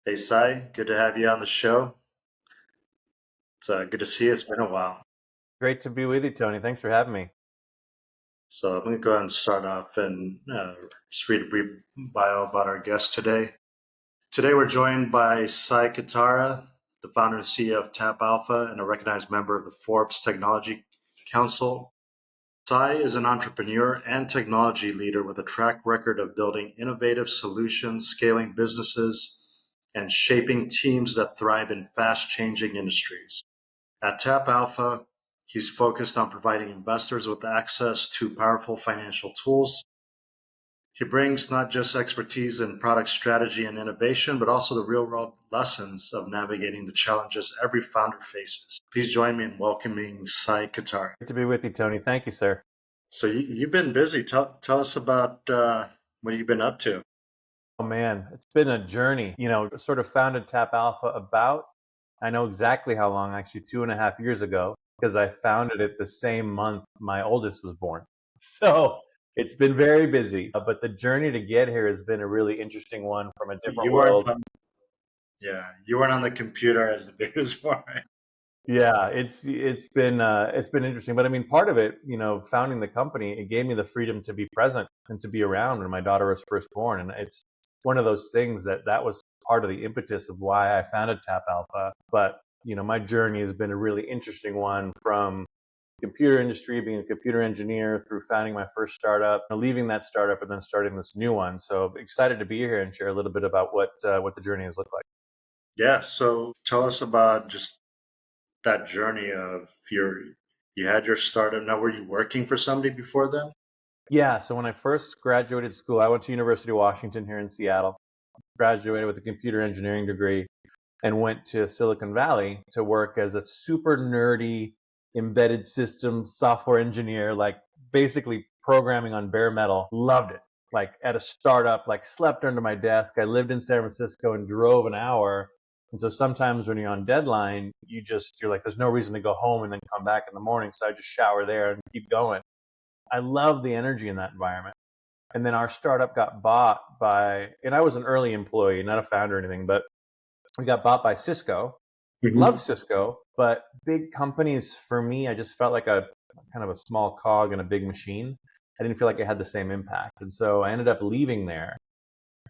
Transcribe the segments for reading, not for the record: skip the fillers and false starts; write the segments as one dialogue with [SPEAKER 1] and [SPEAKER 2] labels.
[SPEAKER 1] Hey, Si, good to have you on the show. It's good to see you. It's been a while.
[SPEAKER 2] Great to be with you, Tony. Thanks for having me.
[SPEAKER 1] So I'm going to go ahead and start off and just read a brief bio about our guest today. Today we're joined by Si Katara, the founder and CEO of TappAlpha and a recognized member of the Forbes Technology Council. Si is an entrepreneur and technology leader with a track record of building innovative solutions, scaling businesses, and shaping teams that thrive in fast-changing industries. At TappAlpha, he's focused on providing investors with access to powerful financial tools. He brings not just expertise in product strategy and innovation, but also the real world lessons of navigating the challenges every founder faces. Please join me in welcoming Si Katara.
[SPEAKER 2] Great to be with you, Tony. Thank you, sir.
[SPEAKER 1] So you've been busy. Tell us about what you've been up to.
[SPEAKER 2] Oh man, it's been a journey. Sort of founded Tap Alpha I know exactly how long, actually 2.5 years ago, because I founded it the same month my oldest was born. So it's been very busy, but the journey to get here has been a really interesting one from a different
[SPEAKER 1] You weren't
[SPEAKER 2] world.
[SPEAKER 1] on, yeah, you weren't on the computer as the baby was born, right?
[SPEAKER 2] Yeah, it's been interesting, but I mean, part of it, founding the company, it gave me the freedom to be present and to be around when my daughter was first born, and it's one of those things that was part of the impetus of why I founded Tap Alpha. But my journey has been a really interesting one from computer industry, being a computer engineer, through founding my first startup, leaving that startup, and then starting this new one. So excited to be here and share a little bit about what the journey has looked like.
[SPEAKER 1] Yeah, so tell us about just that journey of you had your startup. Now, were you working for somebody before then?
[SPEAKER 2] Yeah, so when I first graduated school, I went to University of Washington here in Seattle, graduated with a computer engineering degree, and went to Silicon Valley to work as a super nerdy embedded systems software engineer, like basically programming on bare metal. Loved it. Like at a startup, like slept under my desk. I lived in San Francisco and drove an hour. And so sometimes when you're on deadline, you're like, there's no reason to go home and then come back in the morning. So I just shower there and keep going. I love the energy in that environment. And then our startup got bought by, and I was an early employee, not a founder or anything, but we got bought by Cisco. Love
[SPEAKER 1] Hmm.
[SPEAKER 2] Cisco, but big companies for me, I just felt like a kind of a small cog in a big machine. I didn't feel like it had the same impact. And so I ended up leaving there.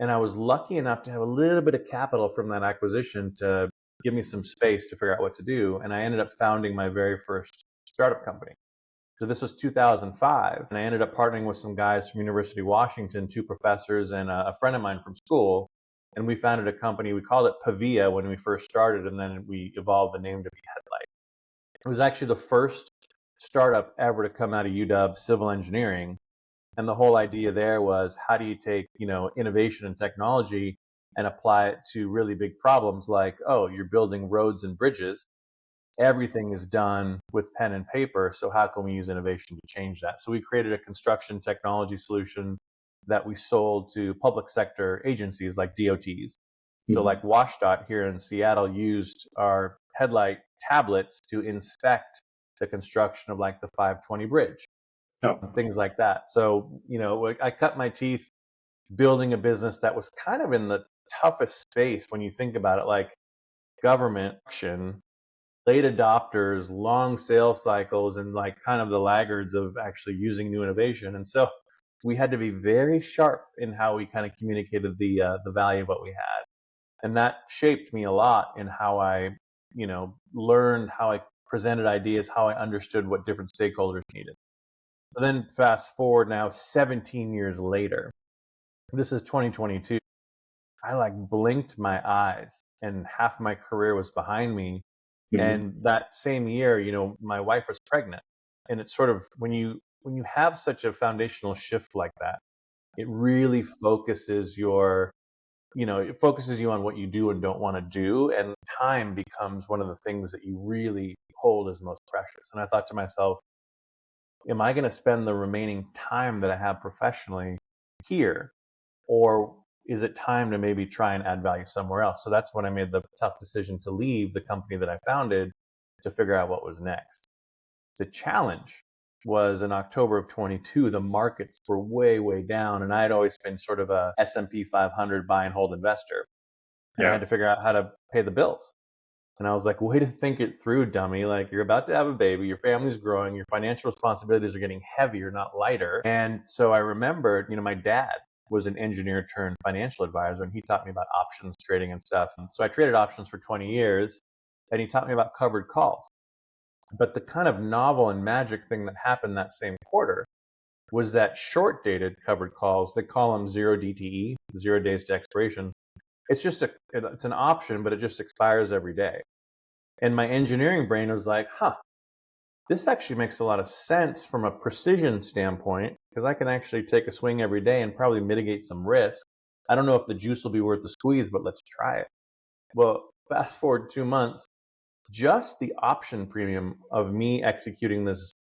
[SPEAKER 2] And I was lucky enough to have a little bit of capital from that acquisition to give me some space to figure out what to do. And I ended up founding my very first startup company. So this was 2005, and I ended up partnering with some guys from University of Washington, two professors, and a friend of mine from school. And we founded a company. We called it Pavia when we first started, and then we evolved the name to be Headlight. It was actually the first startup ever to come out of UW civil engineering. And the whole idea there was, how do you take, innovation and technology and apply it to really big problems like, oh, you're building roads and bridges. Everything is done with pen and paper. So how can we use innovation to change that? So we created a construction technology solution that we sold to public sector agencies like DOTs. So
[SPEAKER 1] Hmm.
[SPEAKER 2] like WashDOT here in Seattle used our Headlight tablets to inspect the construction of like the 520 bridge and
[SPEAKER 1] Oh,
[SPEAKER 2] things like that. So, I cut my teeth building a business that was kind of in the toughest space when you think about it, like government action, late adopters, long sales cycles, and like kind of the laggards of actually using new innovation. And so we had to be very sharp in how we kind of communicated the value of what we had, and that shaped me a lot in how I, learned how I presented ideas, how I understood what different stakeholders needed. So then fast forward now 17 years later. This is 2022. I like blinked my eyes and half my career was behind me.
[SPEAKER 1] hmm.
[SPEAKER 2] And that same year, my wife was pregnant. And it's sort of when you have such a foundational shift like that, it really it focuses you on what you do and don't want to do. And time becomes one of the things that you really hold as most precious. And I thought to myself, am I going to spend the remaining time that I have professionally here? Or is it time to maybe try and add value somewhere else? So that's when I made the tough decision to leave the company that I founded to figure out what was next. The challenge was in October of 22, the markets were way, way down. And I had always been sort of a S&P 500 buy and hold investor. and I
[SPEAKER 1] Yeah.
[SPEAKER 2] had to figure out how to pay the bills. And I was like, way to think it through, dummy. Like, you're about to have a baby, your family's growing, your financial responsibilities are getting heavier, not lighter. And so I remembered, my dad was an engineer turned financial advisor, and he taught me about options trading and stuff. And so I traded options for 20 years, and he taught me about covered calls. But the kind of novel and magic thing that happened that same quarter was that short dated covered calls, they call them 0 DTE, 0 days to expiration. It's an option, but it just expires every day. And my engineering brain was like, this actually makes a lot of sense from a precision standpoint, because I can actually take a swing every day and probably mitigate some risk. I don't know if the juice will be worth the squeeze, but let's try it. Well, fast forward 2 months, just the option premium of me executing this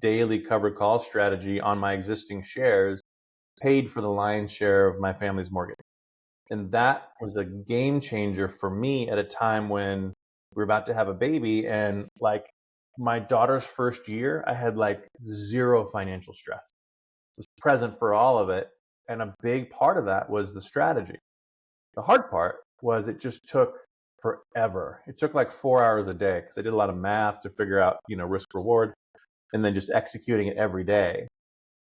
[SPEAKER 2] daily covered call strategy on my existing shares paid for the lion's share of my family's mortgage. And that was a game changer for me at a time when we were about to have a baby. And like my daughter's first year, I had like zero financial stress. I was present for all of it. And a big part of that was the strategy. The hard part was it just took forever. It took like 4 hours a day because I did a lot of math to figure out, risk reward, and then just executing it every day.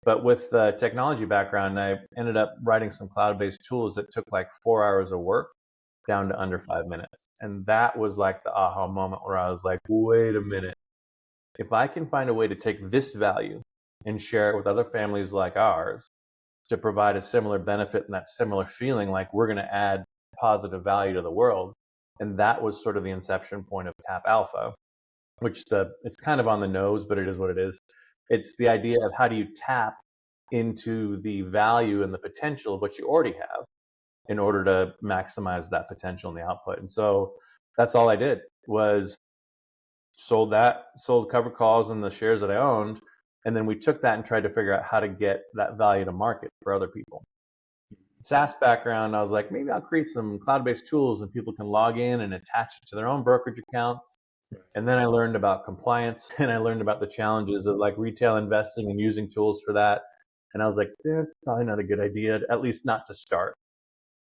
[SPEAKER 2] But with the technology background, I ended up writing some cloud-based tools that took like 4 hours of work down to under 5 minutes. And that was like the aha moment where I was like, wait a minute. If I can find a way to take this value and share it with other families like ours to provide a similar benefit and that similar feeling, like we're going to add positive value to the world. And that was sort of the inception point of TappAlpha, which it's kind of on the nose, but it is what it is. It's the idea of how do you tap into the value and the potential of what you already have in order to maximize that potential and the output. And so that's all I did was sold covered calls and the shares that I owned. And then we took that and tried to figure out how to get that value to market for other people. SaaS background, I was like, maybe I'll create some cloud-based tools and people can log in and attach it to their own brokerage accounts. And then I learned about compliance and I learned about the challenges of like retail investing and using tools for that. And I was like, that's probably not a good idea, at least not to start.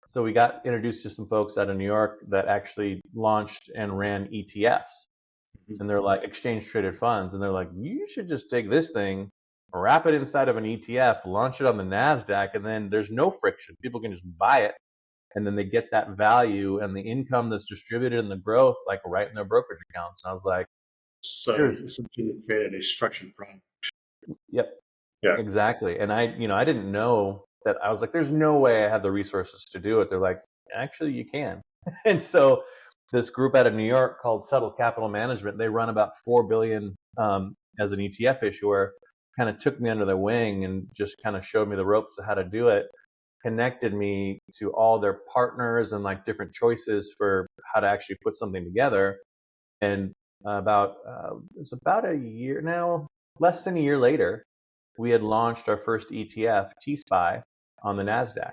[SPEAKER 2] So we got introduced to some folks out of New York that actually launched and ran ETFs. And they're like exchange traded funds. And they're like, you should just take this thing, wrap it inside of an ETF, launch it on the NASDAQ, and then there's no friction. People can just buy it. And then they get that value and the income that's distributed and the growth like right in their brokerage accounts. And I was like,
[SPEAKER 1] So
[SPEAKER 2] here's,
[SPEAKER 1] essentially you created a structured product.
[SPEAKER 2] yep,
[SPEAKER 1] Yeah.
[SPEAKER 2] exactly. And I didn't know that. I was like, there's no way I have the resources to do it. They're like, actually, you can. And so this group out of New York called Tuttle Capital Management, they run about 4 billion as an ETF issuer, kind of took me under their wing and just kind of showed me the ropes of how to do it, connected me to all their partners and like different choices for how to actually put something together. And it's about a year now, less than a year later, we had launched our first ETF, T-SPY, on the NASDAQ.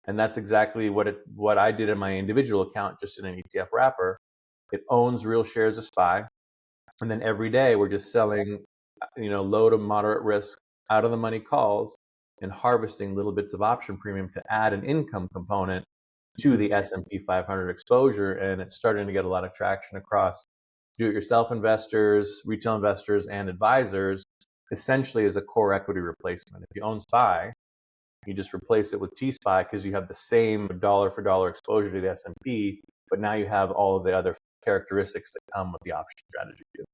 [SPEAKER 2] And that's exactly what I did in my individual account, just in an ETF wrapper. It owns real shares of SPY. And then every day we're just selling, low to moderate risk out of the money calls and harvesting little bits of option premium to add an income component to the S&P 500 exposure. And it's starting to get a lot of traction across do-it-yourself investors, retail investors, and advisors, essentially as a core equity replacement. If you own SPY, you just replace it with T-SPY because you have the same dollar for dollar exposure to the S&P, but now you have all of the other characteristics that come with the option strategy too.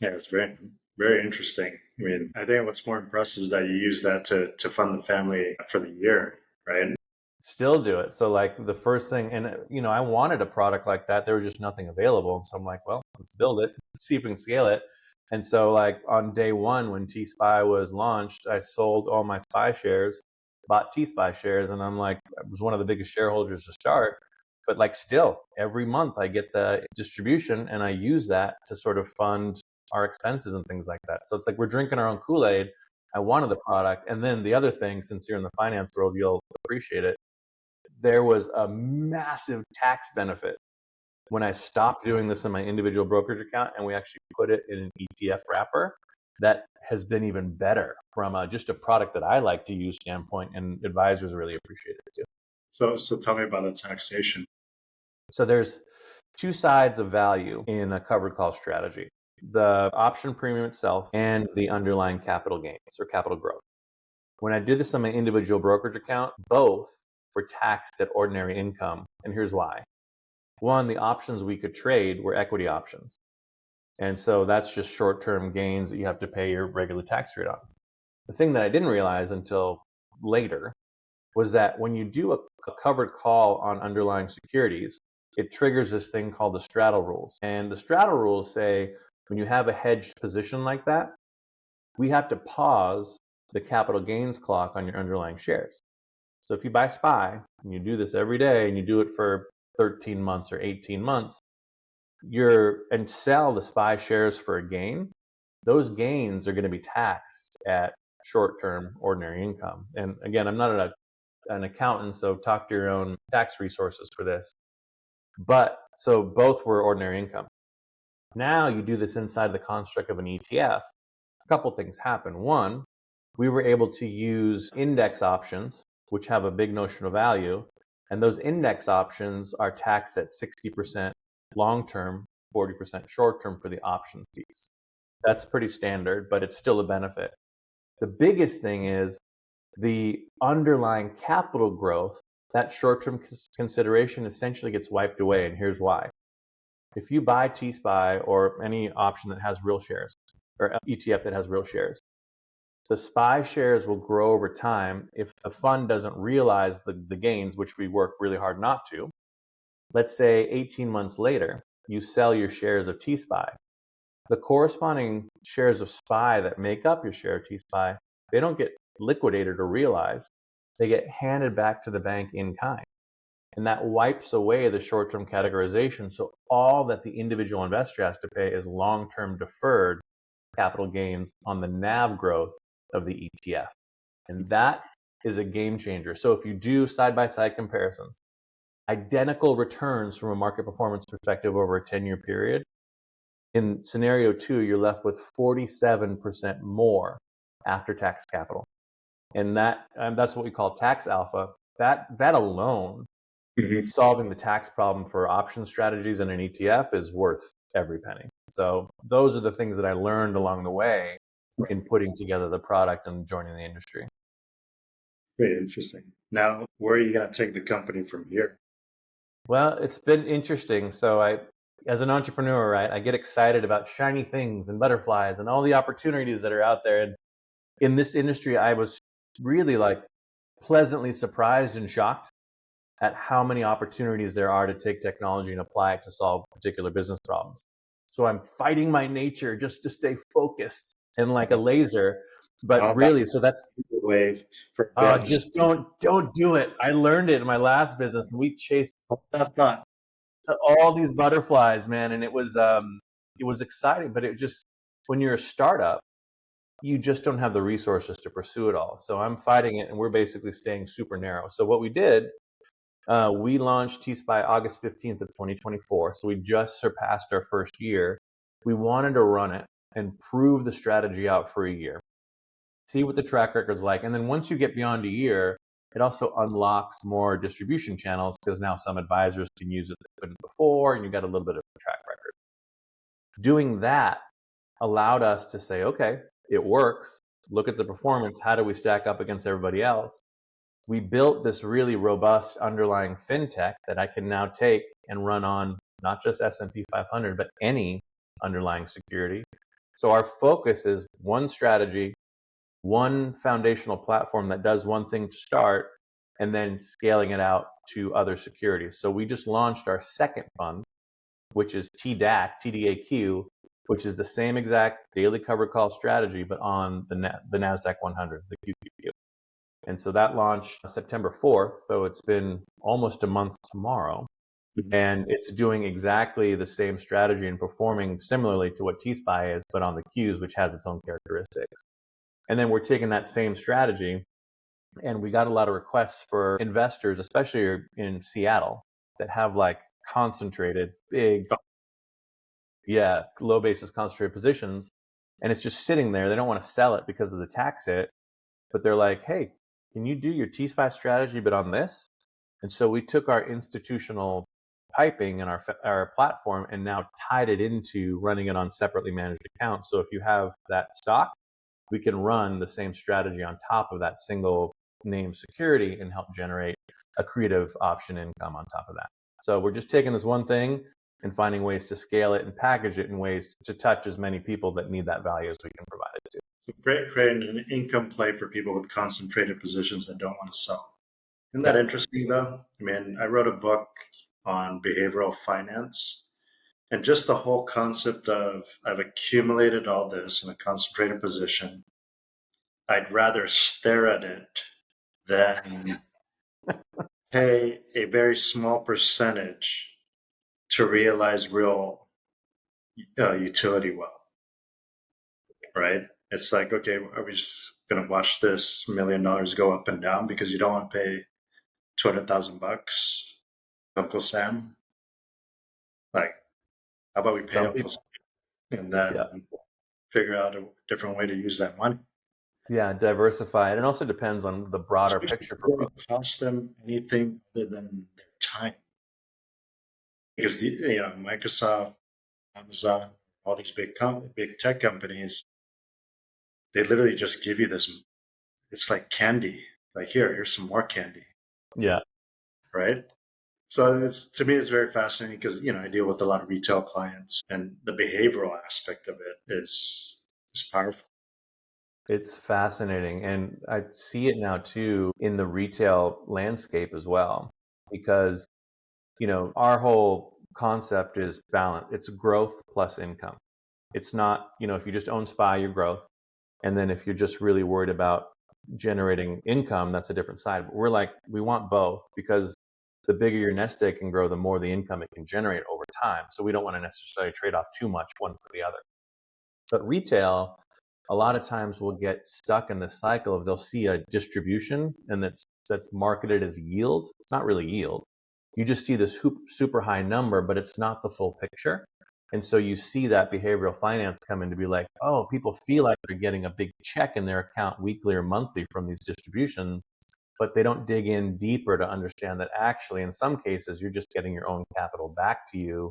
[SPEAKER 1] Yeah, it's very, very interesting. I mean, I think what's more impressive is that you use that to fund the family for the year, right?
[SPEAKER 2] Still do it. So like the first thing, and I wanted a product like that. There was just nothing available. And so I'm like, well, let's build it, let's see if we can scale it. And so like on day one, when T-SPY was launched, I sold all my SPY shares, bought T-SPY shares. And I'm like, I was one of the biggest shareholders to start. But like still, every month I get the distribution and I use that to sort of fund our expenses and things like that. So it's like we're drinking our own Kool-Aid. I wanted the product. And then the other thing, since you're in the finance world, you'll appreciate it. There was a massive tax benefit when I stopped doing this in my individual brokerage account and we actually put it in an ETF wrapper. That has been even better from just a product that I like to use standpoint, and advisors really appreciate it too.
[SPEAKER 1] So tell me about the taxation.
[SPEAKER 2] So there's two sides of value in a covered call strategy: the option premium itself and the underlying capital gains or capital growth. When I did this on my individual brokerage account, both were taxed at ordinary income. And here's why. One, the options we could trade were equity options. And so that's just short-term gains that you have to pay your regular tax rate on. The thing that I didn't realize until later was that when you do a covered call on underlying securities, it triggers this thing called the straddle rules. And the straddle rules say when you have a hedged position like that, we have to pause the capital gains clock on your underlying shares. So if you buy SPY and you do this every day and you do it for 13 months or 18 months, and sell the SPY shares for a gain, those gains are going to be taxed at short-term ordinary income. And again, I'm not an accountant, so talk to your own tax resources for this. But so both were ordinary income. Now you do this inside the construct of an ETF, a couple things happen. One, we were able to use index options, which have a big notional value, and those index options are taxed at 60% long-term, 40% short-term for the options piece. That's pretty standard, but it's still a benefit. The biggest thing is the underlying capital growth. That short-term consideration essentially gets wiped away, and here's why. If you buy T-SPY or any option that has real shares, or ETF that has real shares, the SPY shares will grow over time if the fund doesn't realize the gains, which we work really hard not to. Let's say 18 months later, you sell your shares of T-SPY. The corresponding shares of SPY that make up your share of T-SPY, they don't get liquidated or realized. They get handed back to the bank in kind. And that wipes away the short-term categorization. So all that the individual investor has to pay is long-term deferred capital gains on the NAV growth of the ETF. And that is a game changer. So if you do side-by-side comparisons, identical returns from a market performance perspective over a 10-year period, in scenario 2, you're left with 47% more after-tax capital. And that's what we call tax alpha. That alone, solving the tax problem for option strategies in an ETF is worth every penny. So those are the things that I learned along the way in putting together the product and joining the industry.
[SPEAKER 1] Very interesting. Now, where are you going to take the company from here?
[SPEAKER 2] Well, it's been interesting. So as an entrepreneur, right, I get excited about shiny things and butterflies and all the opportunities that are out there. And in this industry, I was really pleasantly surprised and shocked at how many opportunities there are to take technology and apply it to solve particular business problems. So I'm fighting my nature just to stay focused and like a laser. But really, so that's
[SPEAKER 1] the way for
[SPEAKER 2] just don't do it. I learned it in my last business, and we chased all these butterflies, man, and it was exciting. But it just, when you're a startup, you just don't have the resources to pursue it all. So I'm fighting it, and we're basically staying super narrow. So what we did, we launched T-SPY August 15th of 2024. So we just surpassed our first year. We wanted to run it and prove the strategy out for a year, see what the track record's like. And then once you get beyond a year, it also unlocks more distribution channels because now some advisors can use it that couldn't before, and you got a little bit of a track record. Doing that allowed us to say, okay, it works. Look at the performance. How do we stack up against everybody else? We built this really robust underlying fintech that I can now take and run on not just S&P 500, but any underlying security. So our focus is one strategy, one foundational platform that does one thing to start, and then scaling it out to other securities. So we just launched our second fund, which is TDAQ, which is the same exact daily covered call strategy, but on the NASDAQ 100, the QQQ. And so that launched September 4th. So it's been almost a month tomorrow. And it's doing exactly the same strategy and performing similarly to what T-SPY is, but on the Qs, which has its own characteristics. And then we're taking that same strategy, and we got a lot of requests for investors, especially in Seattle, that have concentrated big, low basis concentrated positions. And it's just sitting there. They don't want to sell it because of the tax hit, but they're like, hey, can you do your T-SPY strategy, but on this? And so we took our institutional piping in our platform and now tied it into running it on separately managed accounts. So if you have that stock, we can run the same strategy on top of that single name security and help generate accretive option income on top of that. So we're just taking this one thing and finding ways to scale it and package it in ways to touch as many people that need that value as we can provide it to.
[SPEAKER 1] So creating an income play for people with concentrated positions that don't want to sell. Isn't that
[SPEAKER 2] Yeah.
[SPEAKER 1] interesting though? I mean, I wrote a book on behavioral finance, and just the whole concept of I've accumulated all this in a concentrated position. I'd rather stare at it than pay a very small percentage to realize real utility wealth, right? It's like, okay, are we just going to watch this $1 million go up and down because you don't want to pay 200,000 bucks, Uncle Sam? Like, how about we pay
[SPEAKER 2] Some
[SPEAKER 1] Uncle
[SPEAKER 2] people,
[SPEAKER 1] Sam and
[SPEAKER 2] yeah.
[SPEAKER 1] then figure out a different way to use that money?
[SPEAKER 2] Yeah, diversify it. And also depends on the broader
[SPEAKER 1] Especially if
[SPEAKER 2] picture
[SPEAKER 1] it
[SPEAKER 2] for
[SPEAKER 1] doesn't
[SPEAKER 2] folks.
[SPEAKER 1] cost them anything other than their time. Because Microsoft, Amazon, all these big tech companies, they literally just give you this. It's like candy. Like here's some more candy,
[SPEAKER 2] Yeah.
[SPEAKER 1] right? So it's to me, it's very fascinating because I deal with a lot of retail clients, and the behavioral aspect of it is powerful.
[SPEAKER 2] It's fascinating. And I see it now too in the retail landscape as well, because, our whole concept is balance. It's growth plus income. It's not, if you just own SPY, your growth. And then if you're just really worried about generating income, that's a different side. But we're like, we want both because the bigger your nest egg can grow, the more the income it can generate over time. So we don't want to necessarily trade off too much one for the other. But retail, a lot of times will get stuck in the cycle of they'll see a distribution and that's marketed as yield. It's not really yield. You just see this super high number, but it's not the full picture. And so you see that behavioral finance come in to be like, oh, people feel like they're getting a big check in their account weekly or monthly from these distributions, but they don't dig in deeper to understand that actually, in some cases, you're just getting your own capital back to you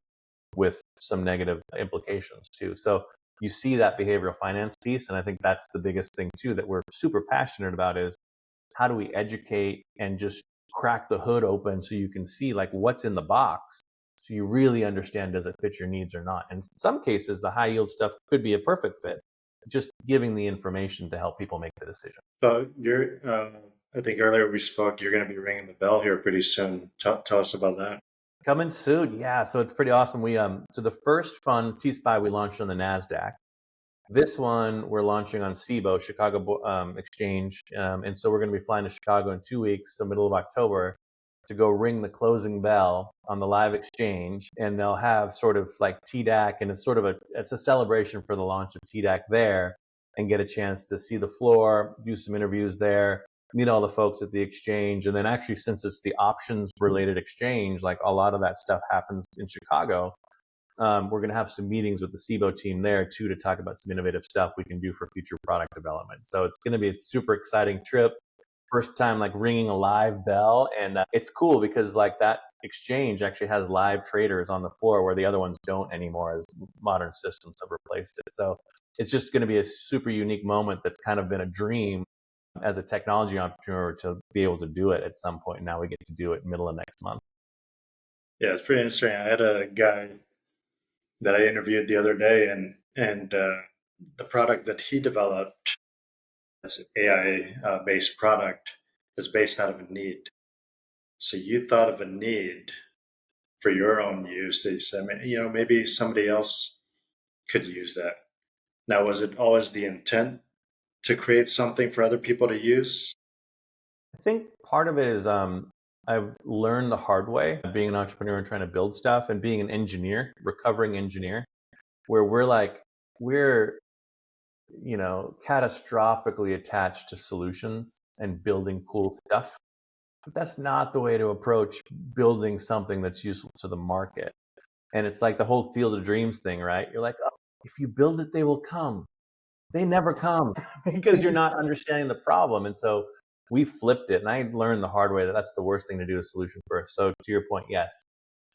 [SPEAKER 2] with some negative implications too. So you see that behavioral finance piece, and I think that's the biggest thing too that we're super passionate about is how do we educate and just crack the hood open so you can see like what's in the box so you really understand does it fit your needs or not. And in some cases the high yield stuff could be a perfect fit, just giving the information to help people make the decision.
[SPEAKER 1] So I think earlier we spoke. You're going to be ringing the bell here pretty soon. Tell us about that.
[SPEAKER 2] Coming soon, yeah. So it's pretty awesome. We so the first fund T-SPY we launched on the NASDAQ. This one we're launching on CBOE, Chicago Exchange, and so we're going to be flying to Chicago in 2 weeks, the middle of October, to go ring the closing bell on the live exchange, and they'll have sort of like TDAC, and it's a celebration for the launch of TDAC there, and get a chance to see the floor, do some interviews there, meet all the folks at the exchange, and then actually since it's the options related exchange, like a lot of that stuff happens in Chicago. We're going to have some meetings with the CBOE team there too to talk about some innovative stuff we can do for future product development. So it's going to be a super exciting trip. First time like ringing a live bell, and it's cool because like that exchange actually has live traders on the floor where the other ones don't anymore as modern systems have replaced it. So it's just going to be a super unique moment that's kind of been a dream as a technology entrepreneur to be able to do it at some point. Now we get to do it middle of next month.
[SPEAKER 1] Yeah, it's pretty interesting. I had a guy that I interviewed the other day, and the product that he developed, it's an AI based product, is based out of a need. So you thought of a need for your own use. They said, maybe somebody else could use that. Now, was it always the intent to create something for other people to use?
[SPEAKER 2] I think part of it is I've learned the hard way being an entrepreneur and trying to build stuff and being an engineer, recovering engineer, where we're catastrophically attached to solutions and building cool stuff. But that's not the way to approach building something that's useful to the market. And it's like the whole field of dreams thing, right? You're like, oh, if you build it, they will come. They never come because you're not understanding the problem. And so we flipped it. And I learned the hard way that that's the worst thing to do is solution first. So to your point, yes,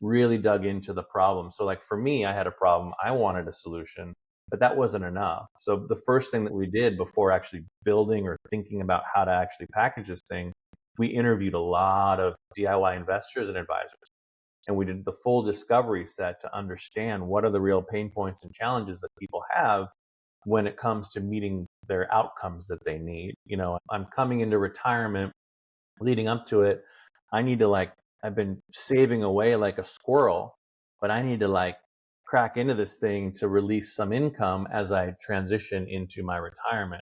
[SPEAKER 2] really dug into the problem. So like for me, I had a problem, I wanted a solution, but that wasn't enough. So the first thing that we did before actually building or thinking about how to actually package this thing, we interviewed a lot of DIY investors and advisors. And we did the full discovery set to understand what are the real pain points and challenges that people have when it comes to meeting their outcomes that they need. I'm coming into retirement, leading up to it. I need to I've been saving away like a squirrel, but I need to crack into this thing to release some income as I transition into my retirement.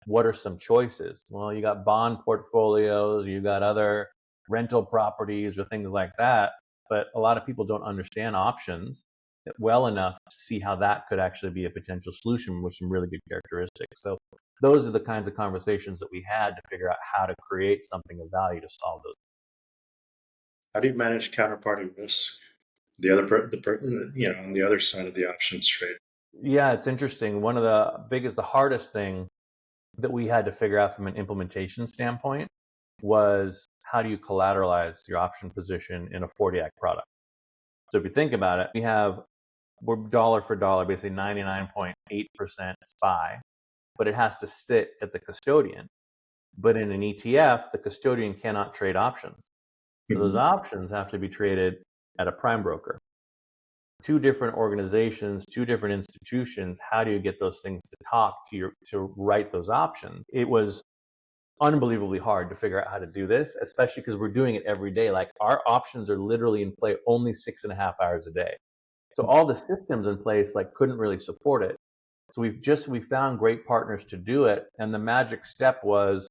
[SPEAKER 2] What are some choices? Well, you got bond portfolios, you got other rental properties or things like that, but a lot of people don't understand options well enough to see how that could actually be a potential solution with some really good characteristics. So those are the kinds of conversations that we had to figure out how to create something of value to solve those.
[SPEAKER 1] How do you manage counterparty risk? On the other side of the options trade.
[SPEAKER 2] Yeah, it's interesting. One of the hardest thing that we had to figure out from an implementation standpoint was how do you collateralize your option position in a 40 Act product? So if you think about it, we're dollar for dollar, basically 99.8% SPY, but it has to sit at the custodian. But in an ETF, the custodian cannot trade options. So those options have to be traded at a prime broker. Two different organizations, two different institutions. How do you get those things to talk to write those options? It was unbelievably hard to figure out how to do this, especially because we're doing it every day. Like our options are literally in play only 6.5 hours a day. So all the systems in place couldn't really support it. So we found great partners to do it. And the magic step was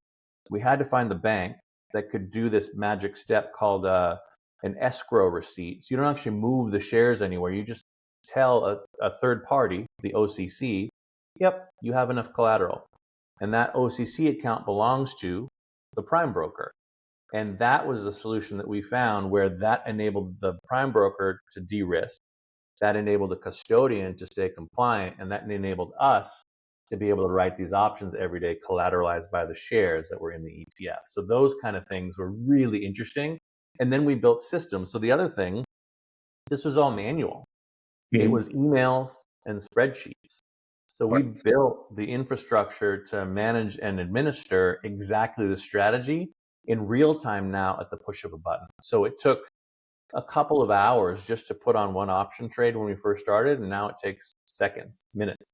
[SPEAKER 2] we had to find the bank that could do this magic step called an escrow receipt. So you don't actually move the shares anywhere. You just tell a third party, the OCC, yep, you have enough collateral. And that OCC account belongs to the prime broker. And that was the solution that we found where that enabled the prime broker to de-risk. That enabled the custodian to stay compliant, and that enabled us to be able to write these options every day, collateralized by the shares that were in the ETF. So those kind of things were really interesting. And then we built systems. So the other thing, this was all manual. It was emails and spreadsheets. So we built the infrastructure to manage and administer exactly the strategy in real time now at the push of a button. So it took a couple of hours just to put on one option trade when we first started, and now it takes seconds, minutes.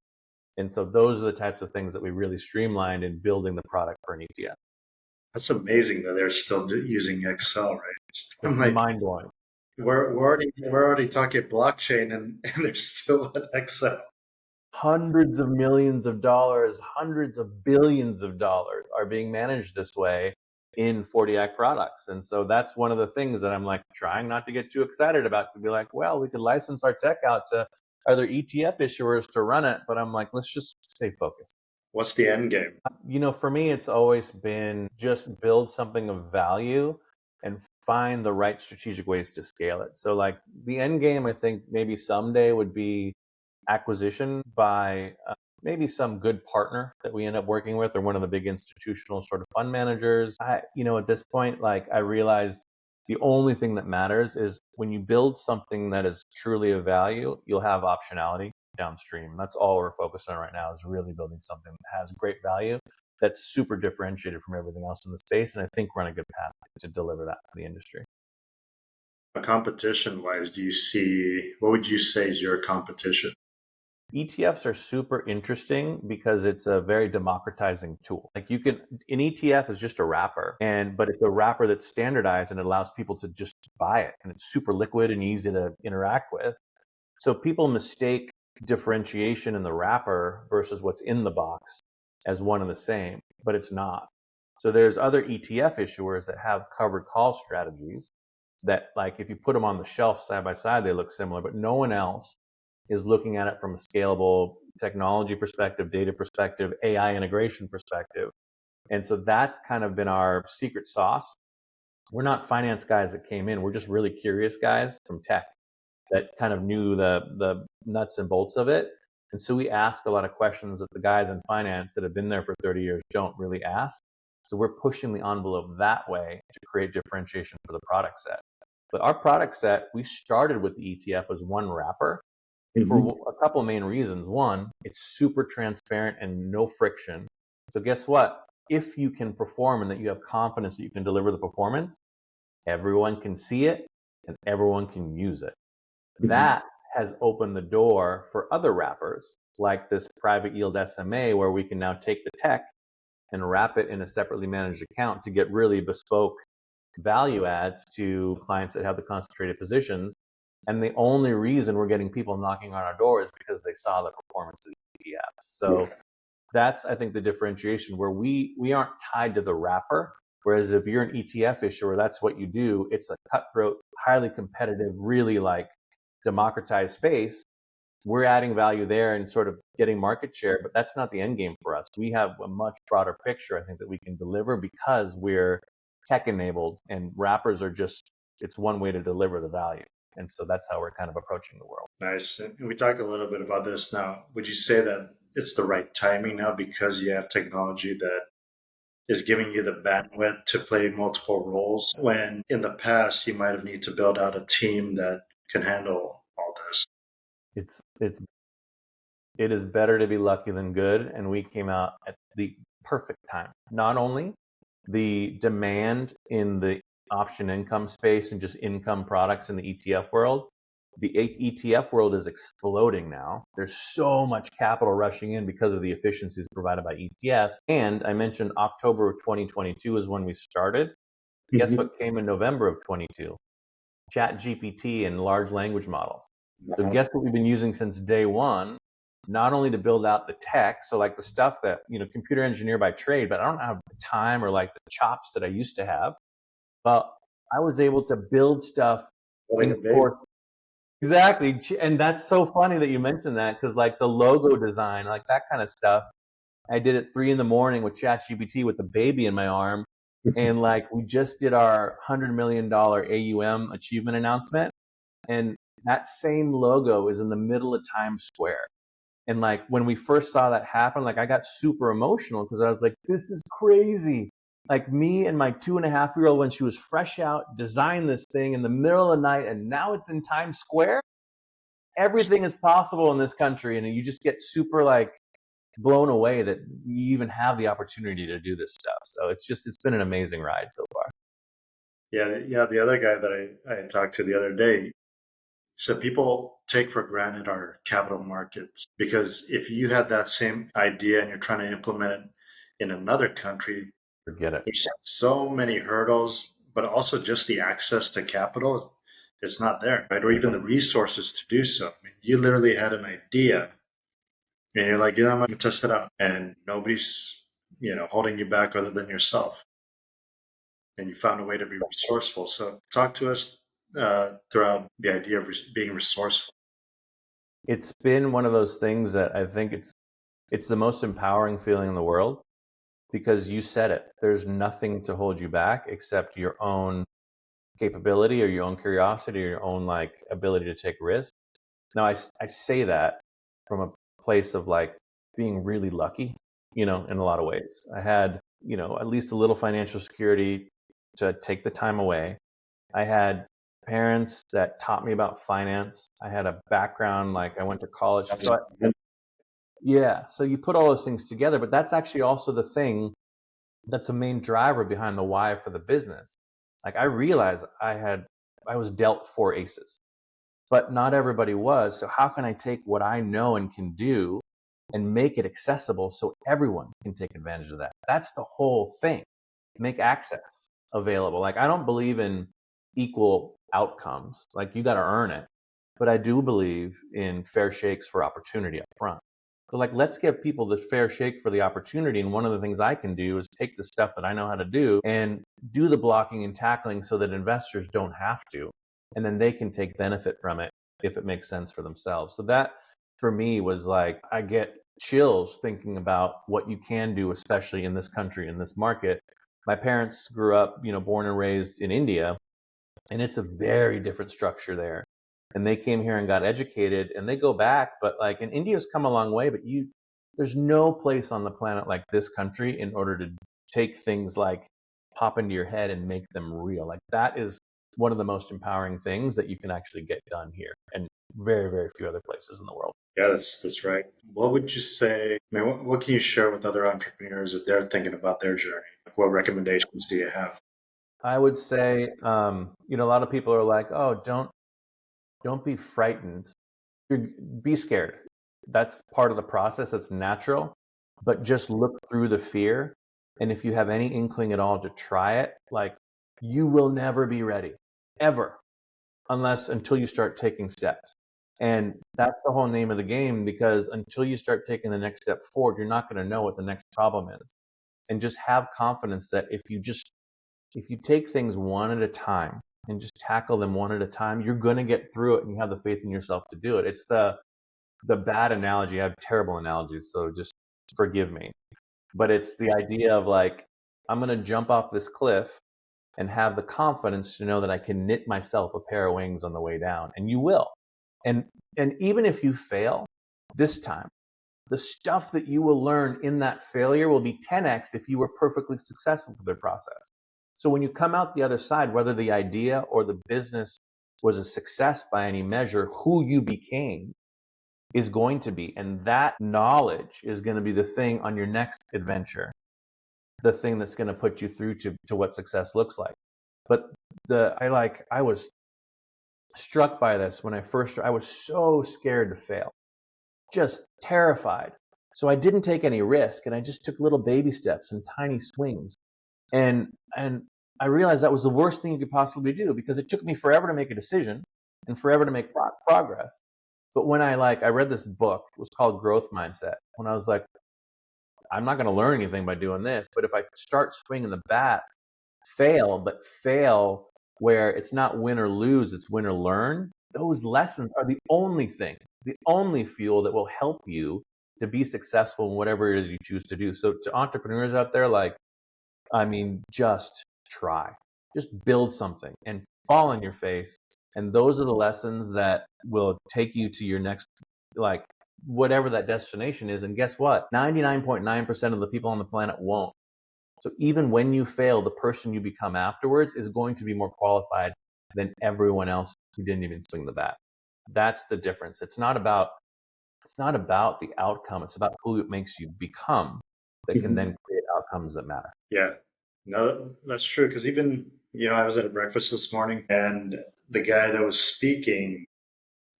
[SPEAKER 2] And so those are the types of things that we really streamlined in building the product for an ETF.
[SPEAKER 1] That's amazing that they're still using Excel, right? I'm
[SPEAKER 2] It's
[SPEAKER 1] like,
[SPEAKER 2] mind-blowing.
[SPEAKER 1] we're already talking blockchain, and they're still at Excel.
[SPEAKER 2] Hundreds of millions of dollars, hundreds of billions of dollars are being managed this way in 40 Act products. And so that's one of the things that I'm trying not to get too excited about, to be like, well, we could license our tech out to other ETF issuers to run it. But I'm like, let's just stay focused.
[SPEAKER 1] What's the end game?
[SPEAKER 2] For me, it's always been just build something of value and find the right strategic ways to scale it. So the end game, I think maybe someday would be acquisition by maybe some good partner that we end up working with, or one of the big institutional sort of fund managers. At this point, I realized the only thing that matters is when you build something that is truly of value, you'll have optionality downstream. That's all we're focused on right now, is really building something that has great value, that's super differentiated from everything else in the space. And I think we're on a good path to deliver that to the industry.
[SPEAKER 1] Competition wise, what would you say is your competition?
[SPEAKER 2] ETFs are super interesting because it's a very democratizing tool. An ETF is just a wrapper, but it's a wrapper that's standardized and it allows people to just buy it, and it's super liquid and easy to interact with. So people mistake differentiation in the wrapper versus what's in the box as one and the same, but it's not. So there's other ETF issuers that have covered call strategies that, if you put them on the shelf side by side, they look similar, but no one else is looking at it from a scalable technology perspective, data perspective, AI integration perspective. And so that's kind of been our secret sauce. We're not finance guys that came in. We're just really curious guys from tech that kind of knew the nuts and bolts of it. And so we ask a lot of questions that the guys in finance that have been there for 30 years don't really ask. So we're pushing the envelope that way to create differentiation for the product set. But our product set, we started with the ETF as one wrapper
[SPEAKER 1] Hmm.
[SPEAKER 2] for a couple of main reasons. One, it's super transparent and no friction. So guess what? If you can perform and that you have confidence that you can deliver the performance, everyone can see it and everyone can use it.
[SPEAKER 1] Hmm.
[SPEAKER 2] That has opened the door for other wrappers like this private yield SMA, where we can now take the tech and wrap it in a separately managed account to get really bespoke value adds to clients that have the concentrated positions. And the only reason we're getting people knocking on our door is because they saw the performance of the ETF.
[SPEAKER 1] Yeah.
[SPEAKER 2] So that's, I think, the differentiation where we aren't tied to the wrapper. Whereas if you're an ETF issuer, that's what you do. It's a cutthroat, highly competitive, really like democratized space. We're adding value there and sort of getting market share, but that's not the end game for us. We have a much broader picture, I think, that we can deliver because we're tech enabled, and wrappers are just, it's one way to deliver the value. And so that's how we're kind of approaching the world.
[SPEAKER 1] Nice. And we talked a little bit about this now. Would you say that it's the right timing now because you have technology that is giving you the bandwidth to play multiple roles when in the past you might have need to build out a team that can handle all this?
[SPEAKER 2] It's it is better to be lucky than good, and we came out at the perfect time. Not only the demand in the option income space and just income products in the ETF world, the ETF world is exploding now. There's so much capital rushing in because of the efficiencies provided by ETFs. And I mentioned October of 2022 is when we started. Guess
[SPEAKER 1] Hmm.
[SPEAKER 2] what came in November of 22? Chat GPT and large language models. So
[SPEAKER 1] Uh-huh.
[SPEAKER 2] guess what we've been using since day one, not only to build out the tech, so like the stuff that, computer engineer by trade, but I don't have the time or like the chops that I used to have. But I was able to build stuff
[SPEAKER 1] Building a
[SPEAKER 2] in
[SPEAKER 1] baby.
[SPEAKER 2] 4. Exactly. And that's so funny that you mentioned that, because like the logo design, like that kind of stuff, I did at 3 a.m. with ChatGPT with the baby in my arm. And like we just did our $100 million AUM achievement announcement. And that same logo is in the middle of Times Square. And like when we first saw that happen, like I got super emotional because I was like, this is crazy. Like me and my 2.5-year-old, when she was fresh out, designed this thing in the middle of the night, and now it's in Times Square. Everything is possible in this country, and you just get super like blown away that you even have the opportunity to do this stuff. So it's been an amazing ride so far.
[SPEAKER 1] Yeah, yeah. The other guy that I talked to the other day said people take for granted our capital markets because if you had that same idea and you're trying to implement it in another country,
[SPEAKER 2] Forget it.
[SPEAKER 1] there's so many hurdles, but also just the access to capital is not there, right? Or even the resources to do so. I mean, you literally had an idea and you're like, yeah, I'm gonna test it out, and nobody's holding you back other than yourself, and you found a way to be resourceful. So talk to us throughout the idea of being resourceful.
[SPEAKER 2] It's been one of those things that I think it's the most empowering feeling in the world, because you said it. There's nothing to hold you back except your own capability or your own curiosity or your own like ability to take risks. Now I say that from a place of like being really lucky, in a lot of ways. I had, at least a little financial security to take the time away. I had parents that taught me about finance. I had a background, like I went to college. So yeah, so you put all those things together, but that's actually also the thing that's a main driver behind the why for the business. Like I realized I was dealt 4 aces, but not everybody was. So how can I take what I know and can do and make it accessible so everyone can take advantage of that? That's the whole thing. Make access available. Like I don't believe in equal outcomes. Like you got to earn it. But I do believe in fair shakes for opportunity up front. So like let's give people the fair shake for the opportunity. And one of the things I can do is take the stuff that I know how to do and do the blocking and tackling so that investors don't have to. And then they can take benefit from it if it makes sense for themselves. So that for me was like I get chills thinking about what you can do, especially in this country, in this market. My parents grew up, born and raised in India, and it's a very different structure there. And they came here and got educated, and they go back, but like, and India's come a long way, but there's no place on the planet like this country in order to take things like pop into your head and make them real. Like that is one of the most empowering things that you can actually get done here and very, very few other places in the world.
[SPEAKER 1] Yeah, that's right. What would you say? I mean, what can you share with other entrepreneurs if they're thinking about their journey? Like, what recommendations do you have?
[SPEAKER 2] I would say, a lot of people are like, oh, don't be frightened. Be scared. That's part of the process. That's natural. But just look through the fear. And if you have any inkling at all to try it, like, you will never be ready, ever, until you start taking steps. And that's the whole name of the game, because until you start taking the next step forward, you're not going to know what the next problem is. And just have confidence that if you take things one at a time and just tackle them one at a time, you're going to get through it, and you have the faith in yourself to do it. It's the bad analogy. I have terrible analogies, so just forgive me. But it's the idea of like, I'm going to jump off this cliff and have the confidence to know that I can knit myself a pair of wings on the way down, and you will. And even if you fail this time, the stuff that you will learn in that failure will be 10x if you were perfectly successful through the process. So when you come out the other side, whether the idea or the business was a success by any measure, who you became is going to be. And that knowledge is going to be the thing on your next adventure, the thing that's going to put you through to what success looks like. But I was struck by this when I was so scared to fail, just terrified. So I didn't take any risk, and I just took little baby steps and tiny swings. And I realized that was the worst thing you could possibly do, because it took me forever to make a decision and forever to make progress. But when I read this book, it was called Growth Mindset. When I was like, I'm not going to learn anything by doing this, but if I start swinging the bat, fail where it's not win or lose, it's win or learn. Those lessons are the only fuel that will help you to be successful in whatever it is you choose to do. So to entrepreneurs out there, just try, just build something and fall on your face. And those are the lessons that will take you to your next, whatever that destination is. And guess what? 99.9% of the people on the planet won't. So even when you fail, the person you become afterwards is going to be more qualified than everyone else who didn't even swing the bat. That's the difference. It's not about the outcome. It's about who it makes you become that can then create outcomes that matter.
[SPEAKER 1] Yeah, no, that's true. Because even, I was at a breakfast this morning, and the guy that was speaking,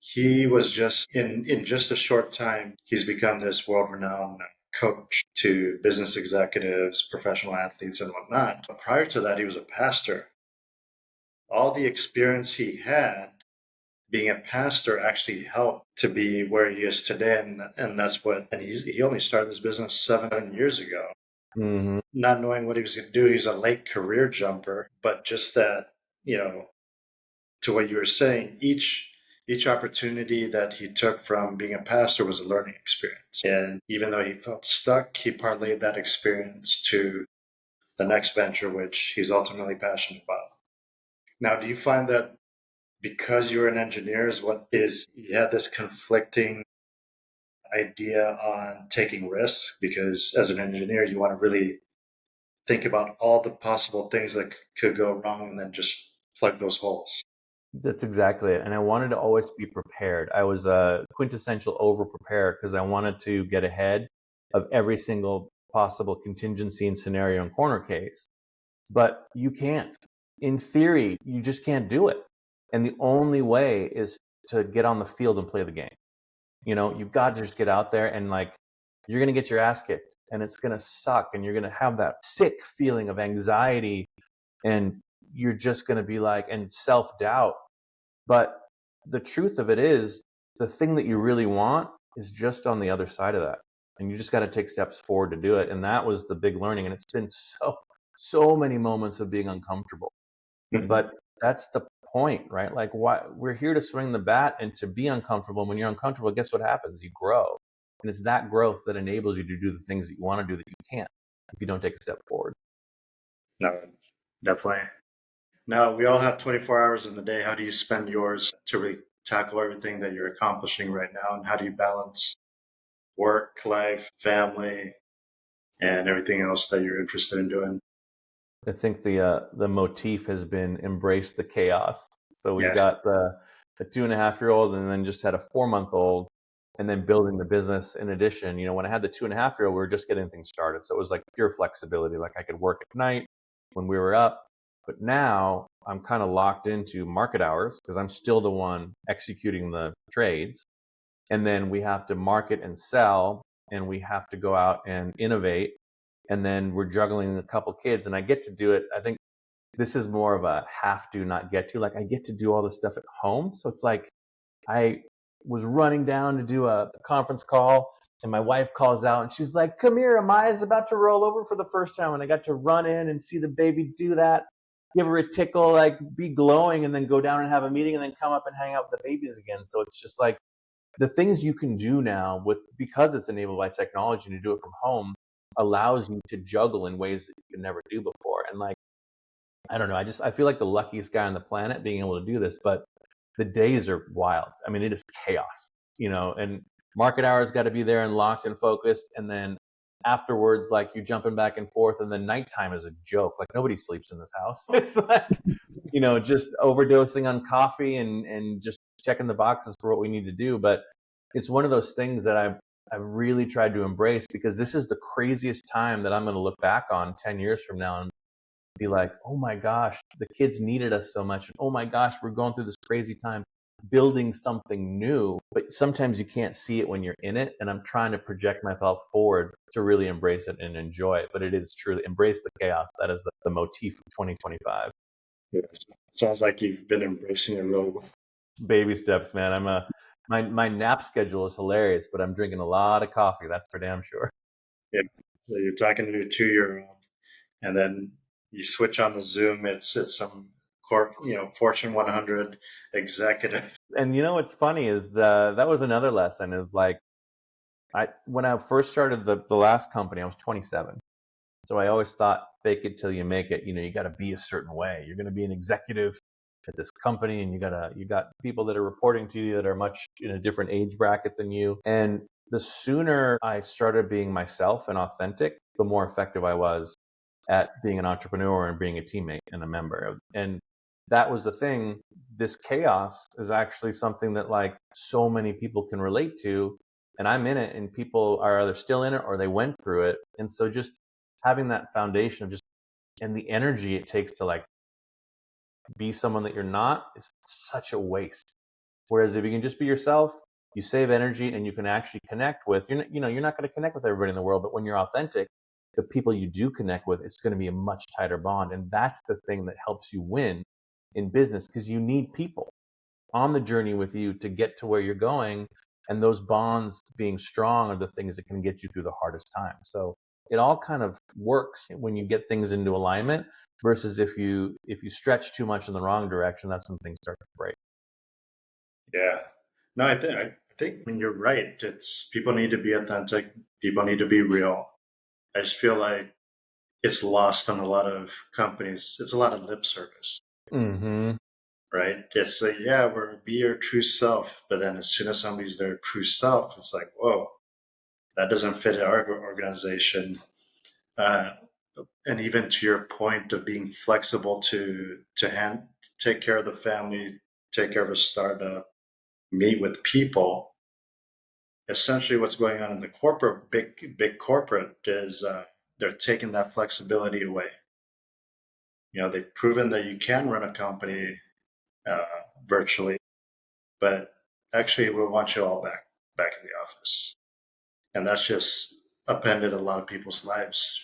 [SPEAKER 1] he was just in just a short time, he's become this world-renowned coach to business executives, professional athletes, and whatnot. But prior to that, he was a pastor. All the experience he had being a pastor actually helped to be where he is today, and he only started his business 7 years ago.
[SPEAKER 2] Mm-hmm.
[SPEAKER 1] Not knowing what he was going to do. He's a late career jumper, but just that, to what you were saying, each opportunity that he took from being a pastor was a learning experience. And even though he felt stuck, he parlayed that experience to the next venture, which he's ultimately passionate about. Now, do you find that because you're an engineer, you had this conflicting idea on taking risks? Because as an engineer, you want to really think about all the possible things that could go wrong and then just plug those holes.
[SPEAKER 2] That's exactly it. And I wanted to always be prepared. I was a quintessential over prepared because I wanted to get ahead of every single possible contingency and scenario and corner case. But you can't. In theory, you just can't do it. And the only way is to get on the field and play the game. You've got to just get out there and you're going to get your ass kicked, and it's going to suck, and you're going to have that sick feeling of anxiety, and you're just going to be and self-doubt. But the truth of it is, the thing that you really want is just on the other side of that. And you just got to take steps forward to do it. And that was the big learning. And it's been so many moments of being uncomfortable.
[SPEAKER 1] Mhm.
[SPEAKER 2] But that's the point, right? Why we're here to swing the bat and to be uncomfortable. And when you're uncomfortable, guess what happens? You grow. And it's that growth that enables you to do the things that you want to do that you can't if you don't take a step forward.
[SPEAKER 1] No, definitely. Now, we all have 24 hours in the day. How do you spend yours to really tackle everything that you're accomplishing right now? And how do you balance work, life, family, and everything else that you're interested in doing?
[SPEAKER 2] I think the motif has been embrace the chaos. So we've
[SPEAKER 1] Yeah.
[SPEAKER 2] got the 2.5-year-old, and then just had a 4-month-old, and then building the business in addition. When I had the 2.5-year-old, we were just getting things started. So it was like pure flexibility. Like I could work at night when we were up, but now I'm kind of locked into market hours because I'm still the one executing the trades. And then we have to market and sell, and we have to go out and innovate. And then we're juggling a couple kids, and I get to do it. I think this is more of a have to, not get to. Like I get to do all this stuff at home. So it's like I was running down to do a conference call, and my wife calls out and she's like, "Come here, Amaya's about to roll over for the first time." And I got to run in and see the baby do that, give her a tickle, like be glowing, and then go down and have a meeting, and then come up and hang out with the babies again. So it's just like the things you can do now with, because it's enabled by technology to do it from home, allows you to juggle in ways that you could never do before. And like, I don't know, I feel like the luckiest guy on the planet being able to do this, but the days are wild. I mean, it is chaos, and market hours got to be there and locked and focused. And then afterwards, like you're jumping back and forth, and then nighttime is a joke. Like nobody sleeps in this house. It's like, just overdosing on coffee and just checking the boxes for what we need to do. But it's one of those things that I've really tried to embrace, because this is the craziest time that I'm going to look back on 10 years from now and be like, oh my gosh, the kids needed us so much. And oh my gosh, we're going through this crazy time building something new. But sometimes you can't see it when you're in it. And I'm trying to project myself forward to really embrace it and enjoy it. But it is truly embrace the chaos. That is the motif of 2025.
[SPEAKER 1] Yeah. Sounds like you've been embracing it real well.
[SPEAKER 2] Baby steps, man. My nap schedule is hilarious, but I'm drinking a lot of coffee. That's for damn sure.
[SPEAKER 1] Yeah. So you're talking to your 2-year-old, and then you switch on the Zoom. It's some Fortune 100 executive.
[SPEAKER 2] And what's funny is that was another lesson of like, when I first started the last company, I was 27. So I always thought, fake it till you make it. You got to be a certain way. You're going to be an executive at this company, and you got people that are reporting to you that are much in a different age bracket than you. And the sooner I started being myself and authentic, the more effective I was at being an entrepreneur and being a teammate and a member. And that was the thing. This chaos is actually something that like so many people can relate to. And I'm in it, and people are either still in it or they went through it. And so just having that foundation of just, and the energy it takes to like be someone that you're not is such a waste. Whereas if you can just be yourself, you save energy, and you can actually connect with, you're not going to connect with everybody in the world, but when you're authentic, the people you do connect with, it's going to be a much tighter bond. And that's the thing that helps you win in business, because you need people on the journey with you to get to where you're going. And those bonds being strong are the things that can get you through the hardest time. So it all kind of works when you get things into alignment, versus if you stretch too much in the wrong direction, that's when things start to break.
[SPEAKER 1] Yeah. No, I mean, you're right. It's people need to be authentic. People need to be real. I just feel like it's lost on a lot of companies. It's a lot of lip service,
[SPEAKER 2] Mm-hmm.
[SPEAKER 1] right? It's like, yeah, be your true self. But then as soon as somebody's their true self, it's like, whoa, that doesn't fit our organization. Uh, and even to your point of being flexible to take care of the family, take care of a startup, meet with people. Essentially, what's going on in the corporate, big corporate, is they're taking that flexibility away. They've proven that you can run a company uh, virtually, but actually, we want you all back in the office, and that's just upended a lot of people's lives,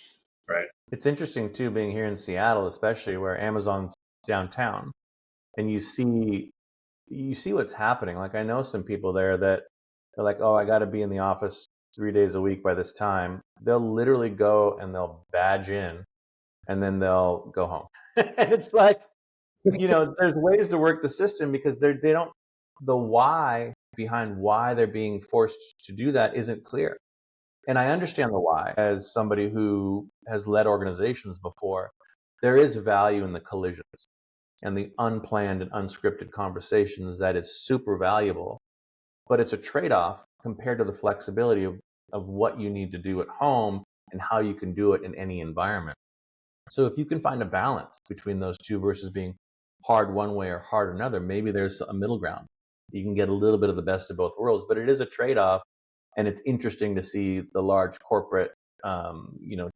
[SPEAKER 1] right?
[SPEAKER 2] It's interesting too, being here in Seattle, especially where Amazon's downtown, and you see what's happening. Like I know some people there that they're like, oh, I got to be in the office 3 days a week by this time. They'll literally go and they'll badge in, and then they'll go home. And it's like, there's ways to work the system, because they don't, the why behind why they're being forced to do that isn't clear. And I understand the why. As somebody who has led organizations before, there is value in the collisions and the unplanned and unscripted conversations that is super valuable. But it's a trade-off compared to the flexibility of what you need to do at home and how you can do it in any environment. So if you can find a balance between those two versus being hard one way or hard another, maybe there's a middle ground. You can get a little bit of the best of both worlds, but it is a trade-off. And it's interesting to see the large corporate,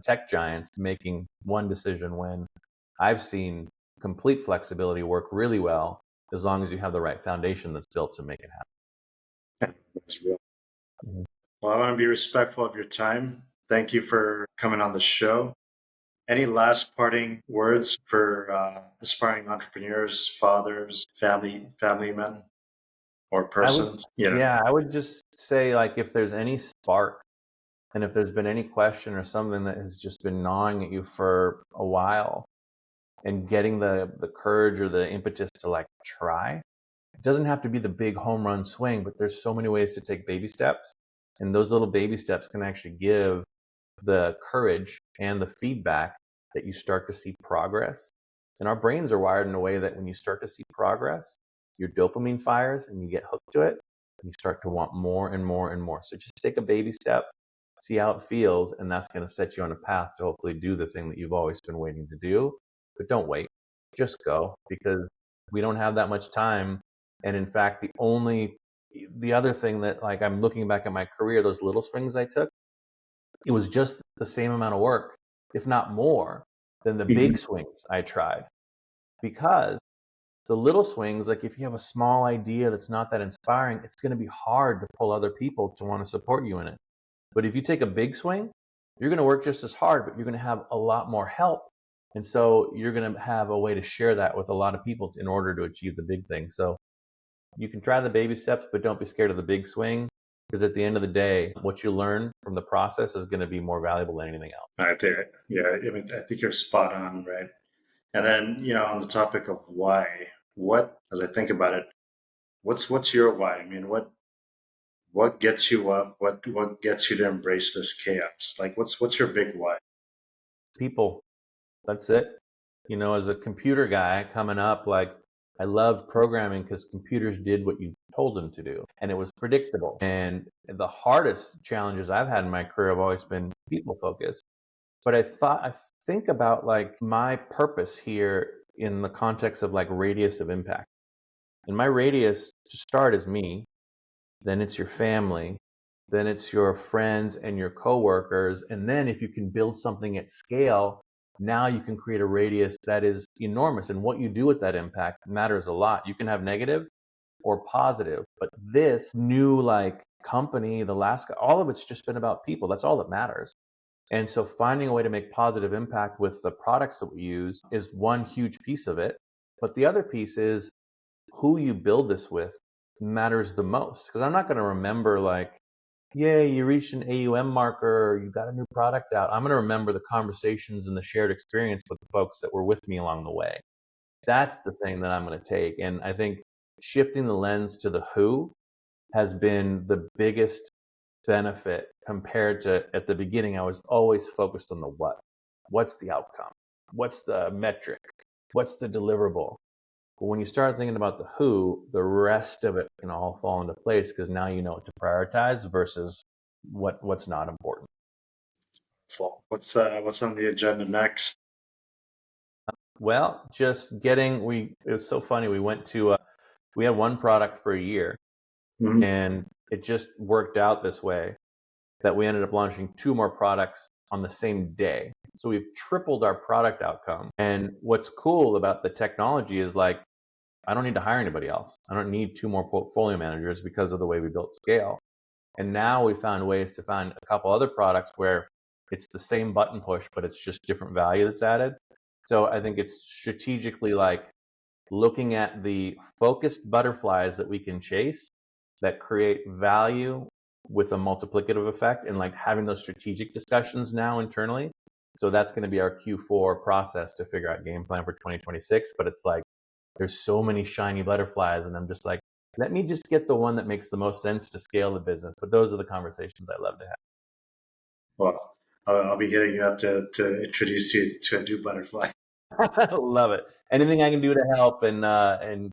[SPEAKER 2] tech giants making one decision when I've seen complete flexibility work really well as long as you have the right foundation that's built to make it
[SPEAKER 1] Yeah, that's real.
[SPEAKER 2] happen.
[SPEAKER 1] Well, I want to be respectful of your time. Thank you for coming on the show. Any last parting words for aspiring entrepreneurs, fathers, family men, or
[SPEAKER 2] I would,
[SPEAKER 1] persons?
[SPEAKER 2] yeah, I would just say, like, if there's any spark and if there's been any question or something that has just been gnawing at you for a while, and getting the courage or the impetus to like try, it doesn't have to be the big home run swing, but there's so many ways to take baby steps, and those little baby steps can actually give the courage and the feedback that you start to see progress. And our brains are wired in a way that when you start to see progress, your dopamine fires and you get hooked to it, and you start to want more and more and more. So just take a baby step, see how it feels, and that's going to set you on a path to hopefully do the thing that you've always been waiting to do. But don't wait, just go, because we don't have that much time. And in fact, the other thing that, like, I'm looking back at my career, those little swings I took, it was just the same amount of work, if not more, than the
[SPEAKER 1] Mhm.
[SPEAKER 2] big swings I tried. Because the little swings, like if you have a small idea that's not that inspiring, it's going to be hard to pull other people to want to support you in it. But if you take a big swing, you're going to work just as hard, but you're going to have a lot more help. And so you're going to have a way to share that with a lot of people in order to achieve the big thing. So you can try the baby steps, but don't be scared of the big swing, because at the end of the day, what you learn from the process is going to be more valuable than anything else.
[SPEAKER 1] I think, yeah, I mean, I think you're spot on, right? And then, on the topic of why, as I think about it, what's your why? I mean, what gets you up? What gets you to embrace this chaos? Like, what's your big why?
[SPEAKER 2] People, that's it. As a computer guy coming up, like, I loved programming because computers did what you told them to do, and it was predictable. And the hardest challenges I've had in my career have always been people focused. But I think about like my purpose here in the context of like radius of impact. And my radius to start is me, then it's your family, then it's your friends and your coworkers, and then if you can build something at scale, now you can create a radius that is enormous, and what you do with that impact matters a lot. You can have negative or positive, but this new like company, the last, all of it's just been about people. That's all that matters. And so finding a way to make positive impact with the products that we use is one huge piece of it. But the other piece is who you build this with matters the most. Because I'm not going to remember like, yay, you reached an AUM marker, or you got a new product out. I'm going to remember the conversations and the shared experience with the folks that were with me along the way. That's the thing that I'm going to take. And I think shifting the lens to the who has been the biggest benefit compared to at the beginning. I was always focused on the what. What's the outcome? What's the metric? What's the deliverable? But when you start thinking about the who, the rest of it can all fall into place because now you know what to prioritize versus what's not important.
[SPEAKER 1] Well, what's on the agenda next?
[SPEAKER 2] Well, just getting it was so funny. We had one product for a year,
[SPEAKER 1] Mhm.
[SPEAKER 2] and it just worked out this way that we ended up launching two more products on the same day. So we've tripled our product outcome. And what's cool about the technology is like, I don't need to hire anybody else. I don't need two more portfolio managers because of the way we built scale. And now we found ways to find a couple other products where it's the same button push, but it's just different value that's added. So I think it's strategically like looking at the focused butterflies that we can chase that create value with a multiplicative effect, and like having those strategic discussions now internally. So that's going to be our Q4 process to figure out game plan for 2026. But it's like there's so many shiny butterflies, and I'm just like, let me just get the one that makes the most sense to scale the business. But those are the conversations I love to
[SPEAKER 1] Well, I'll be getting you up to introduce you to a new butterfly.
[SPEAKER 2] have. Love it. Anything I can do to help and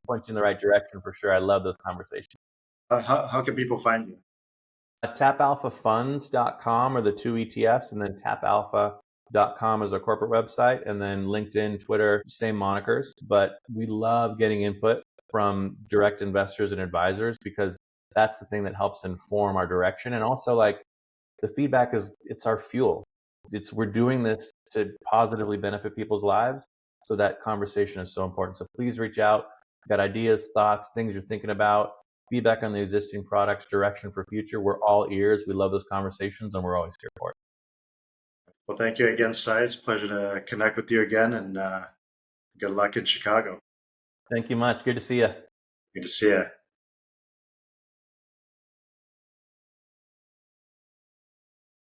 [SPEAKER 2] point you in the right direction, for sure. I love those conversations.
[SPEAKER 1] How can people find you?
[SPEAKER 2] TappAlphaFunds.com are the two ETFs, and then TappAlpha com is our corporate website, and then LinkedIn, Twitter, same monikers. But we love getting input from direct investors and advisors, because that's the thing that helps inform our direction. And also, like, the feedback is, it's our fuel. We're doing this to positively benefit people's lives. So that conversation is so important. So please reach out. Got ideas, thoughts, things you're thinking about, feedback on the existing products, direction for future. We're all ears. We love those conversations, and we're always here for it.
[SPEAKER 1] Well, thank you again, Si. It's a pleasure to connect with you again, and good luck in Chicago.
[SPEAKER 2] Thank you much. Good to see you.
[SPEAKER 1] Good to see you.